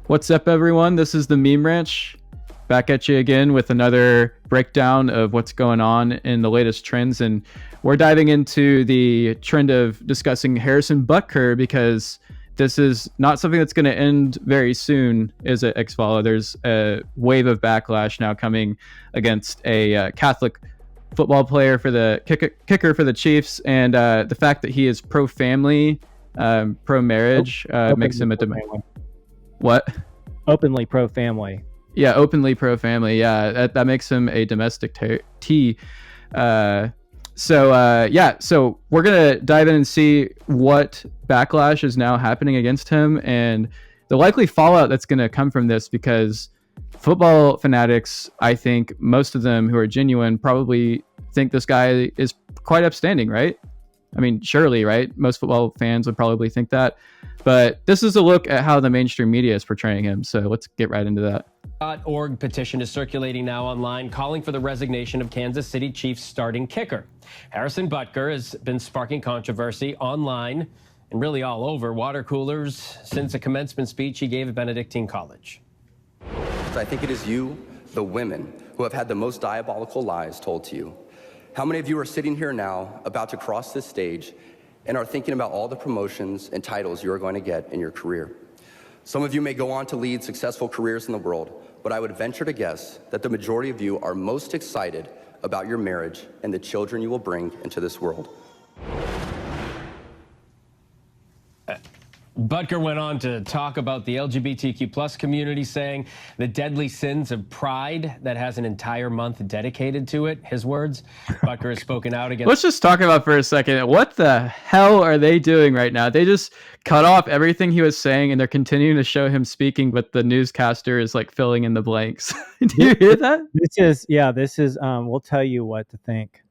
What's up, everyone? This is the Meme Ranch, back at you again with another breakdown of what's going on in the latest trends. And we're diving into the trend of discussing Harrison Butker because this is not something that's going to end very soon, is it, X-Follow? There's a wave of backlash now coming against a Catholic football player for the kicker for the Chiefs. And the fact that he is pro-family, pro-marriage makes him a... What? Openly pro-family. Yeah, openly pro-family. Yeah, that makes him a domestic T. So we're gonna dive in and see what backlash is now happening against him and the likely fallout that's gonna come from this, because football fanatics, I think most of them who are genuine, probably think this guy is quite upstanding, right? I mean, surely, right? Most football fans would probably think that. But this is a look at how the mainstream media is portraying him. So let's get right into that. .org petition is circulating now online calling for the resignation of Kansas City Chiefs starting kicker. Harrison Butker has been sparking controversy online and really all over water coolers since a commencement speech he gave at Benedictine College. I think it is you, the women, who have had the most diabolical lies told to you. How many of you are sitting here now about to cross this stage and are thinking about all the promotions and titles you are going to get in your career? Some of you may go on to lead successful careers in the world, but I would venture to guess that the majority of you are most excited about your marriage and the children you will bring into this world. Butker went on to talk about the LGBTQ plus community, saying the deadly sins of pride that has an entire month dedicated to it. His words. Butker has spoken out against... Let's just talk about for a second, what the hell are they doing right now? They just cut off everything he was saying and they're continuing to show him speaking, but the newscaster is like filling in the blanks. Do you hear that? This is we'll tell you what to think.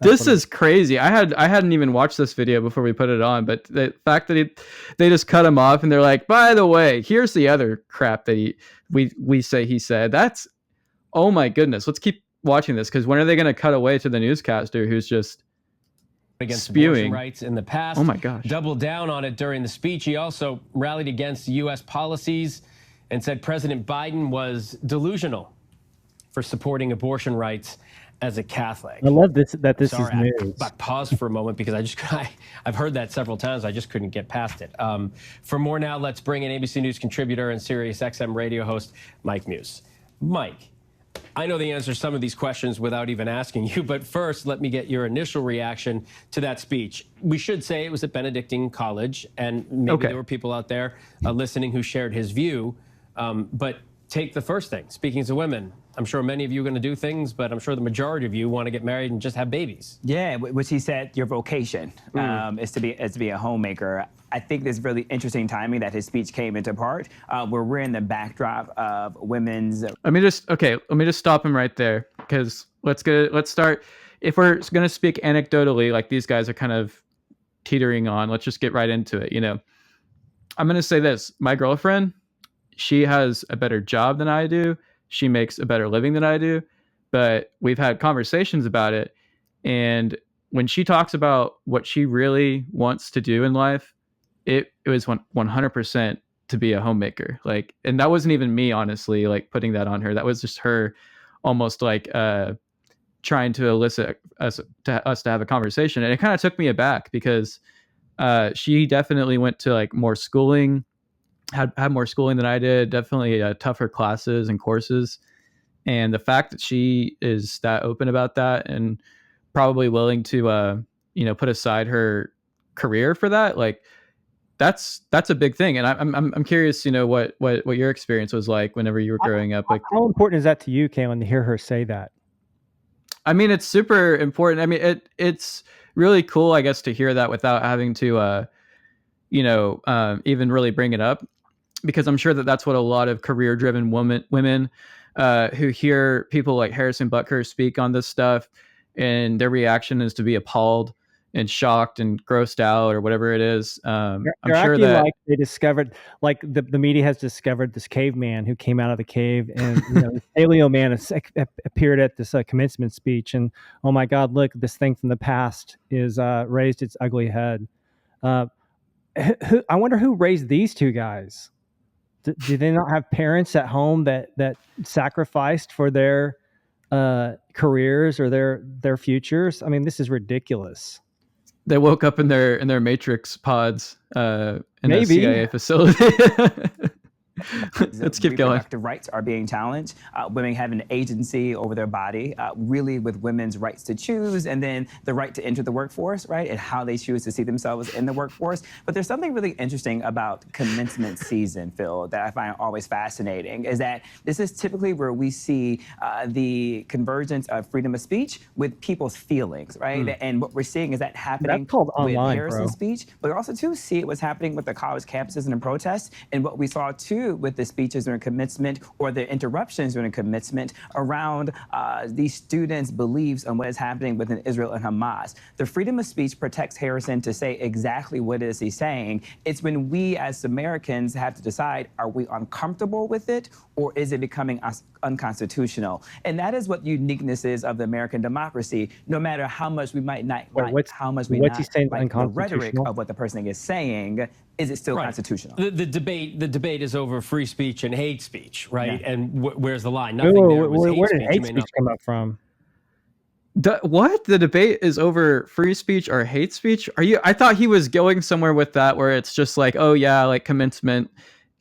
This is crazy. I hadn't even watched this video before we put it on, but the fact that they just cut him off and they're like, by the way, here's the other crap that we say he said. That's, oh my goodness. Let's keep watching this, because when are they going to cut away to the newscaster who's just against spewing abortion rights in the past? Oh my gosh. Doubled down on it during the speech. He also rallied against U.S. policies and said President Biden was delusional for supporting abortion rights as a Catholic. I love this, that this is news. I paused for a moment because I've heard that several times. I just couldn't get past it. For more now, let's bring in ABC News contributor and Sirius XM radio host, Mike Muse. Mike, I know the answer to some of these questions without even asking you, but first, let me get your initial reaction to that speech. We should say it was at Benedictine College, and maybe there were people out there listening who shared his view, but take the first thing. Speaking to women, I'm sure many of you are going to do things, but I'm sure the majority of you want to get married and just have babies. Yeah, which he said your vocation is to be a homemaker. I think there's really interesting timing that his speech came into part where we're in the backdrop of women's. Let me just stop him right there, because let's start. If we're going to speak anecdotally, like these guys are kind of teetering on, let's just get right into it. I'm going to say this. My girlfriend, she has a better job than I do. She makes a better living than I do, but we've had conversations about it. And when she talks about what she really wants to do in life, it was 100% to be a homemaker. Like, and that wasn't even me, honestly, like putting that on her. That was just her almost like trying to elicit us to have a conversation. And it kind of took me aback, because she definitely went to like more schooling, had more schooling than I did, definitely tougher classes and courses. And the fact that she is that open about that and probably willing to, put aside her career for that, like that's a big thing. And I'm curious, what your experience was like whenever you were growing up. Like, how important is that to you, Kaylin, to hear her say that? I mean, it's super important. I mean, it's really cool, I guess, to hear that without having to, even really bring it up, because I'm sure that that's what a lot of career-driven women who hear people like Harrison Butker speak on this stuff, and their reaction is to be appalled and shocked and grossed out or whatever it is. I'm sure that like they discovered, like the media has discovered this caveman who came out of the cave, and this paleo man appeared at this commencement speech, and oh my God, look, this thing from the past is raised its ugly head. I wonder who raised these two guys. Do they not have parents at home that sacrificed for their careers or their futures? I mean, this is ridiculous. They woke up in their Matrix pods in Maybe. a CIA facility. Let's keep going. Reproductive rights are being challenged. Women have an agency over their body, really with women's rights to choose, and then the right to enter the workforce, right, and how they choose to see themselves in the workforce. But there's something really interesting about commencement season, Phil, that I find always fascinating, is that this is typically where we see the convergence of freedom of speech with people's feelings, right? And what we're seeing is that happening That's called with online, Harrison's bro. speech, but we also too see what's happening with the college campuses and the protests, and what we saw too with the speeches during commencement or the interruptions during commencement around these students' beliefs on what is happening within Israel and Hamas. The freedom of speech protects Harrison to say exactly what it is he's saying. It's when we as Americans have to decide, are we uncomfortable with it, or is it becoming unconstitutional? And that is what the uniqueness is of the American democracy. No matter how much we might not like, how much we what's not he saying like the rhetoric unconstitutional? of what the person is saying, is it still Right. constitutional? The debate is over free speech and hate speech, right? Yeah. And where's the line? Whoa, Nothing there was where hate did speech. You hate may speech not- come up from? What? The debate is over free speech or hate speech? I thought he was going somewhere with that, where it's just like, oh yeah, like commencement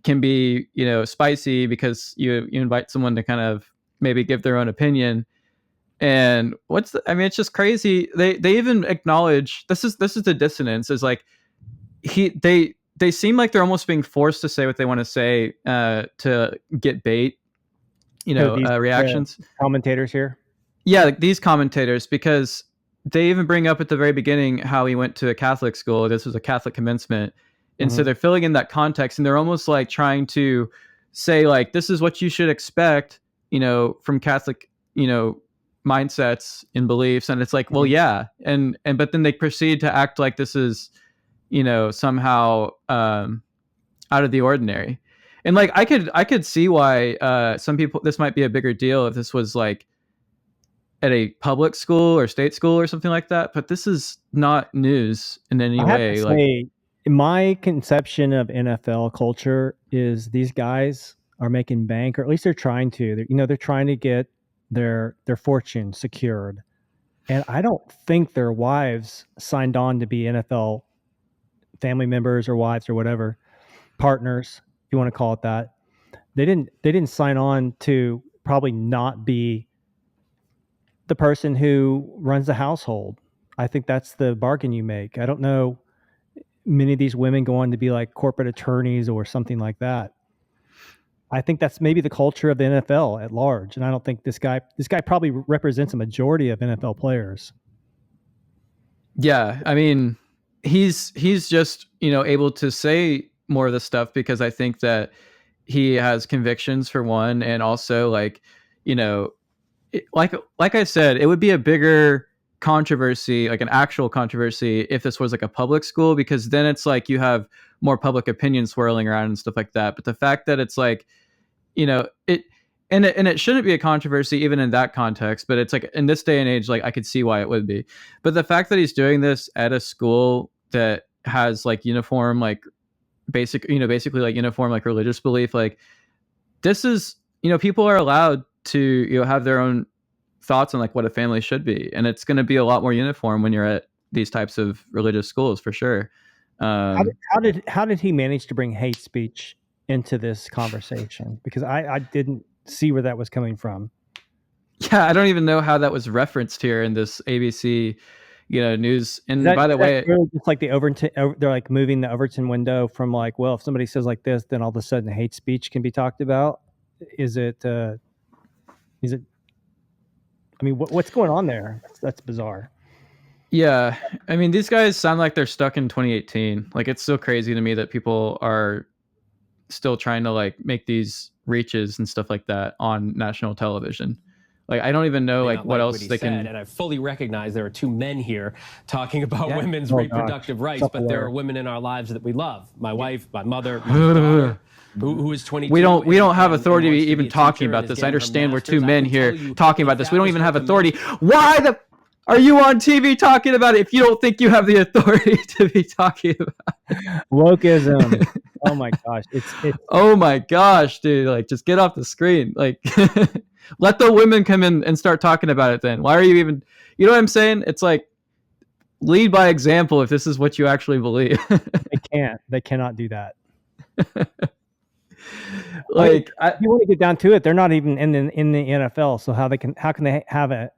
can be, spicy because you invite someone to kind of maybe give their own opinion. And it's just crazy. They even acknowledge this is the dissonance, is like they seem like they're almost being forced to say what they want to say to get bait, These, reactions. Commentators here. Yeah, like these commentators, because they even bring up at the very beginning how he went to a Catholic school. This was a Catholic commencement. And so they're filling in that context, and they're almost like trying to say, like, this is what you should expect, from Catholic, mindsets and beliefs. And it's like, well, yeah. But then they proceed to act like this is, somehow out of the ordinary. And like, I could see why some people, this might be a bigger deal if this was like at a public school or state school or something like that. But this is not news in any I have way. to Like, say, my conception of NFL culture is these guys are making bank, or at least they're trying to. They're trying to get their fortune secured, and I don't think their wives signed on to be NFL family members or wives or whatever, partners, if you want to call it that. They didn't sign on to probably not be the person who runs the household. I think that's the bargain you make. I don't know many of these women go on to be like corporate attorneys or something like that. I think that's maybe the culture of the NFL at large. And I don't think this guy probably represents a majority of NFL players. yeah, I mean, he's just, able to say more of this stuff because I think that he has convictions, for one, and also like, like I said, it would be a bigger controversy, like an actual controversy, if this was like a public school, because then it's like you have more public opinion swirling around and stuff like that. But the fact that it's like, it shouldn't be a controversy even in that context, but it's like in this day and age, like I could see why it would be. But the fact that he's doing this at a school that has like uniform, like basically like uniform, like religious belief, like this is, people are allowed to, have their own thoughts on like what a family should be, and it's going to be a lot more uniform when you're at these types of religious schools, for sure. How did he manage to bring hate speech into this conversation? Because I didn't see where that was coming from. Yeah, I don't even know how that was referenced here in this ABC, news. And by the way, really just like the Overton, they're like moving the Overton window from like, well, if somebody says like this, then all of a sudden hate speech can be talked about. Is it? I mean, what's going on there? That's bizarre. yeah, I mean, these guys sound like they're stuck in 2018. Like, it's so crazy to me that people are still trying to like make these reaches and stuff like that on national television. Like, I don't even know like what else they can. And I fully recognize there are two men here talking about women's Oh, reproductive gosh. rights, but there are women in our lives that we love. My wife, my mother, my daughter, who is 22. We don't have authority to wants even be a talking teacher about and is this. I getting her understand we're two master's. I men can here tell you, talking if about this. that We don't was even her have commitment- authority. Why the? are you on TV talking about it if you don't think you have the authority to be talking about it? Wokeism. Oh my gosh. It's Oh my gosh, dude. Like, just get off the screen. Like, let the women come in and start talking about it then. Why are you even, you know what I'm saying? It's like, lead by example if this is what you actually believe. they cannot do that. Like, you want to get down to it, they're not even in the NFL, so how can they have a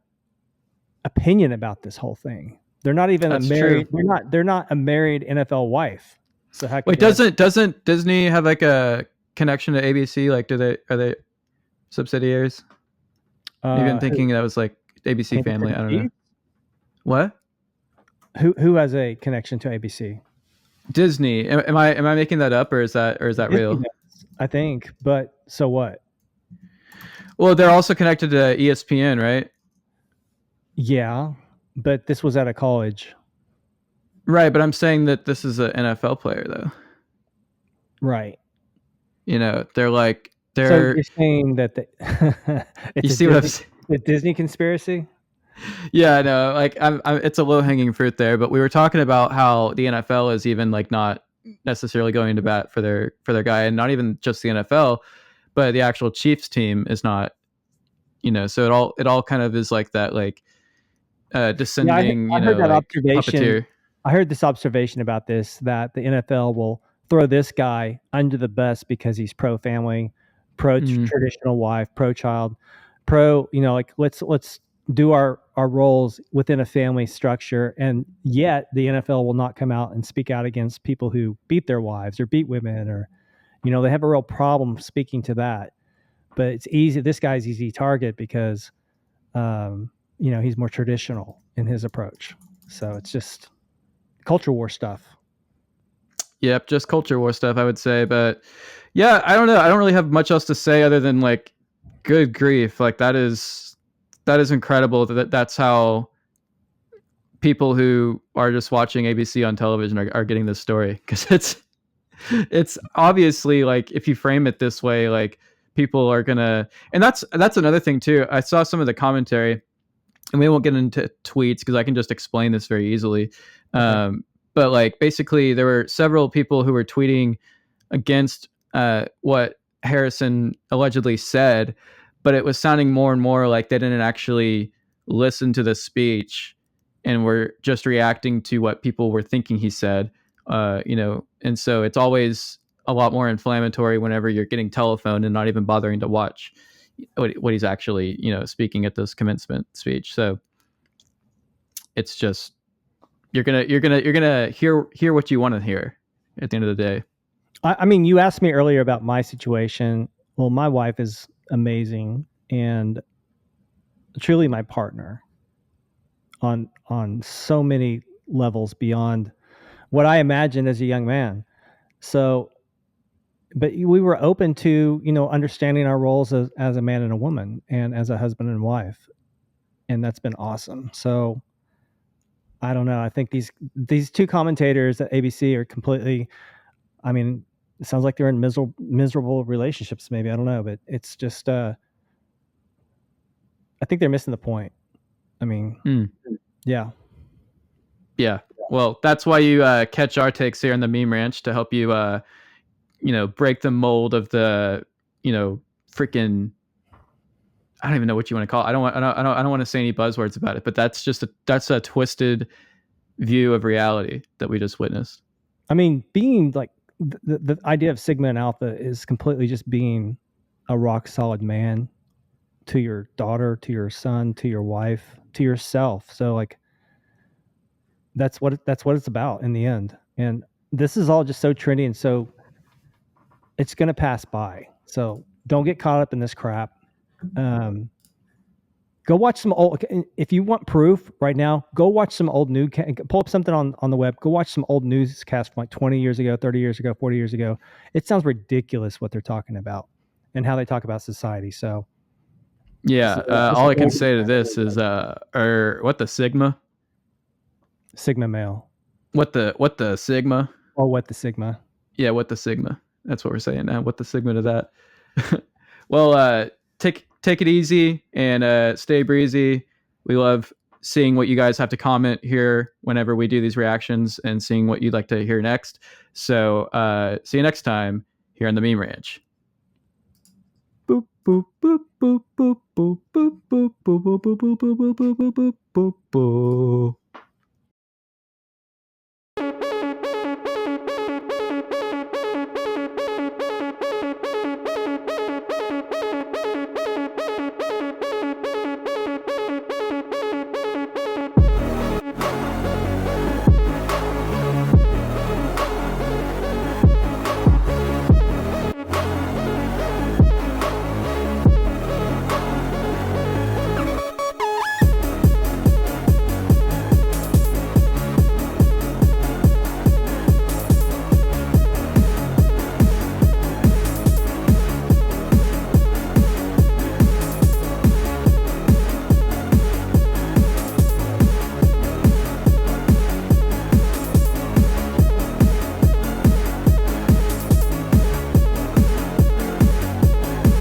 opinion about this whole thing? They're not even That's married. true. They're not a married NFL wife. So how can wait, doesn't Disney have like a connection to ABC? Like, are they subsidiaries? Maybe I'm thinking that was like ABC Family. I don't know. What? Who has a connection to ABC? Disney. Am I making that up, or is that real? Disney does, I think, but so what? Well, they're also connected to ESPN, right? Yeah, but this was at a college. Right, but I'm saying that this is an NFL player, though. Right. You know, they're like So you're saying that you see what I'm saying? The Disney conspiracy? Yeah, I know. Like, I'm it's a low hanging fruit there, but we were talking about how the NFL is even like not necessarily going to bat for their guy, and not even just the NFL, but the actual Chiefs team is not. You know, so it all kind of is like that, like descending. I heard that observation. Puppeteer. I heard this observation about this, that the NFL will throw this guy under the bus because he's pro-family, pro-traditional wife, pro-child, like let's do our roles within a family structure. And yet the NFL will not come out and speak out against people who beat their wives or beat women, or, they have a real problem speaking to that. But it's easy. This guy's easy target because, he's more traditional in his approach. So it's just culture war stuff. Yep, just culture war stuff, I would say. But yeah, I don't know. I don't really have much else to say other than like, good grief, like that is incredible. That's how people who are just watching ABC on television are getting this story, because it's obviously, like, if you frame it this way, like, people are gonna, and that's another thing too. I saw some of the commentary, and we won't get into tweets because I can just explain this very easily. Okay. But like, basically there were several people who were tweeting against what Harrison allegedly said, but it was sounding more and more like they didn't actually listen to the speech and were just reacting to what people were thinking he said. And so it's always a lot more inflammatory whenever you're getting telephoned and not even bothering to watch what he's actually, speaking at this commencement speech. So it's just, you're gonna hear what you want to hear at the end of the day. I mean, you asked me earlier about my situation. Well, my wife is amazing and truly my partner on so many levels beyond what I imagined as a young man. So, but we were open to, understanding our roles as a man and a woman, and as a husband and wife. And that's been awesome. So I don't know. I think these two commentators at ABC are completely, I mean, it sounds like they're in miserable relationships, maybe. I don't know, but it's just, I think they're missing the point. I mean, yeah. Yeah. Well, that's why you catch our takes here in the Meme Ranch, to help you, break the mold of the, freaking, I don't even know what you want to call it. I don't want to say any buzzwords about it, but that's a twisted view of reality that we just witnessed. I mean, being like the idea of Sigma and Alpha is completely just being a rock solid man to your daughter, to your son, to your wife, to yourself. So like, that's what it's about in the end. And this is all just so trendy, and so it's going to pass by. So don't get caught up in this crap. Go watch some old, if you want proof right now, go watch some old news, pull up something on the web, go watch some old newscasts from like 20 years ago, 30 years ago, 40 years ago. It sounds ridiculous what they're talking about and how they talk about society. So yeah, all I can say to this is, what the Sigma male. What the Sigma? Oh, what the Sigma? Yeah, what the Sigma? That's what we're saying now. What the Sigma to that? Well, take it easy and stay breezy. We love seeing what you guys have to comment here whenever we do these reactions and seeing what you'd like to hear next. So see you next time here on the Meme Ranch. Boop, boop, boop, boop, boop, boop, boop, boop, boop, boop, boop, boop, boop, boop, boop, boop, boop.